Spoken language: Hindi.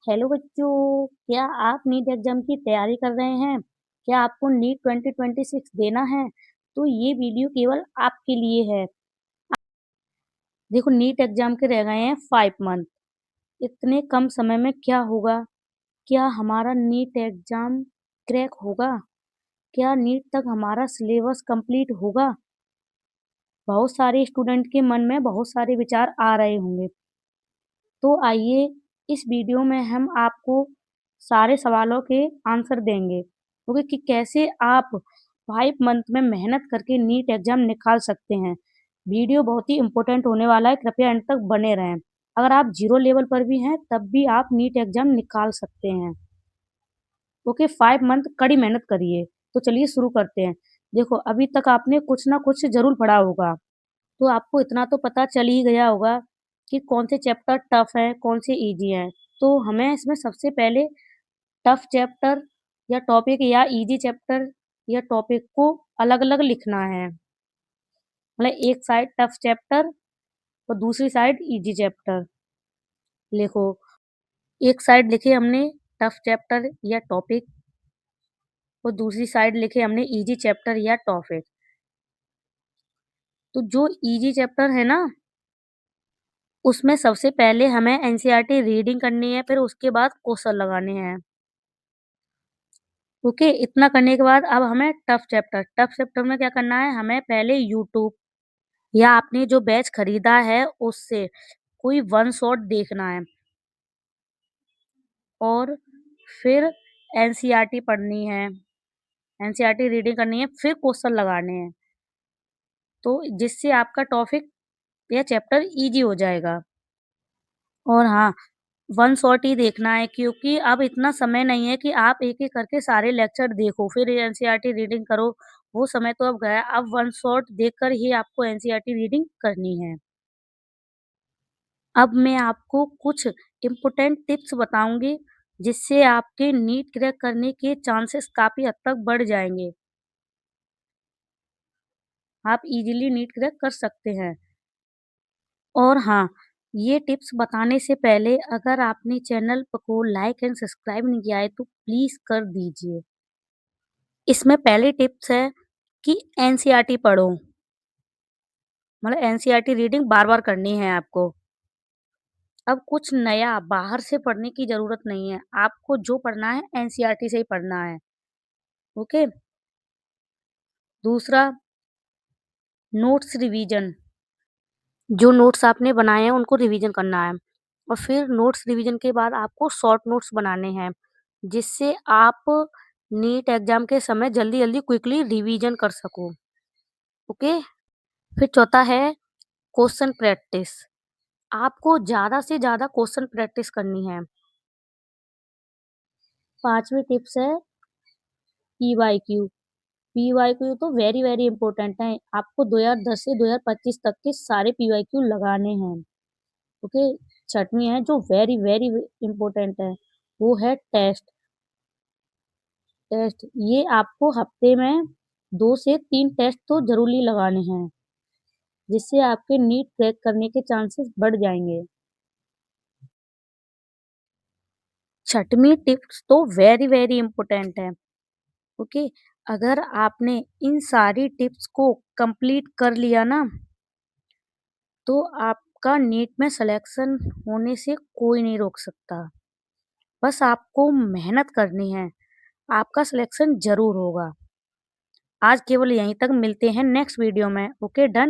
हेलो बच्चों, क्या आप नीट एग्जाम की तैयारी कर रहे हैं? क्या आपको नीट 2026 देना है? तो ये वीडियो केवल आपके लिए है। देखो, नीट एग्जाम के रह गए हैं 5 मंथ। इतने कम समय में क्या होगा? क्या हमारा नीट एग्जाम क्रैक होगा? क्या नीट तक हमारा सिलेबस कंप्लीट होगा? बहुत सारे स्टूडेंट के मन में बहुत सारे विचार आ रहे होंगे। तो आइए, इस वीडियो में हम आपको सारे सवालों के आंसर देंगे, ओके, कि कैसे आप 5 मंथ में मेहनत करके नीट एग्जाम निकाल सकते हैं। वीडियो बहुत ही इम्पोर्टेंट होने वाला है, कृपया एंड तक बने रहें। अगर आप जीरो लेवल पर भी हैं तब भी आप नीट एग्जाम निकाल सकते हैं। ओके, 5 मंथ कड़ी मेहनत करिए। तो चलिए शुरू करते हैं। देखो, अभी तक आपने कुछ ना कुछ जरूर पढ़ा होगा, तो आपको इतना तो पता चल ही गया होगा कि कौन से चैप्टर टफ हैं, कौन से ईज़ी हैं। तो हमें इसमें सबसे पहले टफ चैप्टर या टॉपिक या ईज़ी चैप्टर या टॉपिक को अलग-अलग लिखना है। मतलब एक साइड टफ चैप्टर और दूसरी साइड ईज़ी चैप्टर। लिखो, एक साइड लिखे हमने टफ चैप्टर या टॉपिक और दूसरी साइड लिखे हमने ईज़ी चैप्टर या टॉपिक। तो जो ईज़ी चैप्टर है ना, उसमें सबसे पहले हमें एनसीईआरटी रीडिंग करनी है, फिर उसके बाद क्वेश्चन लगाने हैं। ओके, इतना करने के बाद अब हमें टफ चैप्टर में क्या करना है, हमें पहले यूट्यूब या आपने जो बैच खरीदा है उससे कोई वन शॉट देखना है और फिर एनसीईआरटी पढ़नी है, एनसीईआरटी रीडिंग करनी है, फिर क्वेश्चन लगाने हैं। तो जिससे आपका टॉपिक या चैप्टर इजी हो जाएगा। और हाँ, वन शॉट ही देखना है, क्योंकि अब इतना समय नहीं है कि आप एक-एक करके सारे लेक्चर देखो, फिर एनसीईआरटी रीडिंग करो, वो समय तो अब गया। अब वन शॉट देखकर ही आपको एनसीईआरटी रीडिंग करनी है। अब मैं आपको कुछ इम्पोर्टेंट टिप्स बताऊँगी, जिससे आपके नीट क्रैक करने के चांसेस काफ़ी हद तक बढ़ जाएँगे। आप इज़िली नीट क्रैक कर सकते हैं। और हाँ, ये टिप्स बताने से पहले अगर आपने चैनल को लाइक एंड सब्सक्राइब नहीं किया है तो प्लीज़ कर दीजिए। इसमें पहली टिप्स है कि एनसीईआरटी पढ़ो। मतलब एनसीईआरटी रीडिंग बार-बार करनी है आपको। अब कुछ नया बाहर से पढ़ने की ज़रूरत नहीं है। आपको जो पढ़ना है एनसीईआरटी से ही पढ़ना है। ओके? दूसरा, नोट्स रिवीजन। जो नोट्स आपने बनाए हैं उनको रिवीजन करना है। और फिर नोट्स रिवीजन के बाद आपको शॉर्ट नोट्स बनाने हैं, जिससे आप नीट एग्ज़ाम के समय जल्दी-जल्दी क्विकली रिवीजन कर सको। ओके? फिर चौथा है क्वेश्चन प्रैक्टिस। आपको ज़्यादा से ज़्यादा क्वेश्चन प्रैक्टिस करनी है। 5वीं टिप्स है पीवाईक्यू। पीवाईक्यू तो वेरी वेरी इंपॉर्टेंट है। आपको 2010 से 2025 तक के सारे पीवाईक्यू लगाने हैं। ओके? 6वीं है जो वेरी वेरी इंपॉर्टेंट है, वो है टेस्ट। टेस्ट ये आपको हफ्ते में 2 से 3 टेस्ट तो ज़रूरी लगाने हैं, जिससे आपके नीट क्रैक करने के चांसेस बढ़ जाएँगे। 6वीं टिप्स तो वेरी वेरी इंपॉर्टेंट है। ओके? अगर आपने इन सारी टिप्स को कंप्लीट कर लिया ना, तो आपका नीट में सिलेक्शन होने से कोई नहीं रोक सकता। बस आपको मेहनत करनी है, आपका सिलेक्शन ज़रूर होगा। आज केवल यहीं तक, मिलते हैं नेक्स्ट वीडियो में। Okay, done?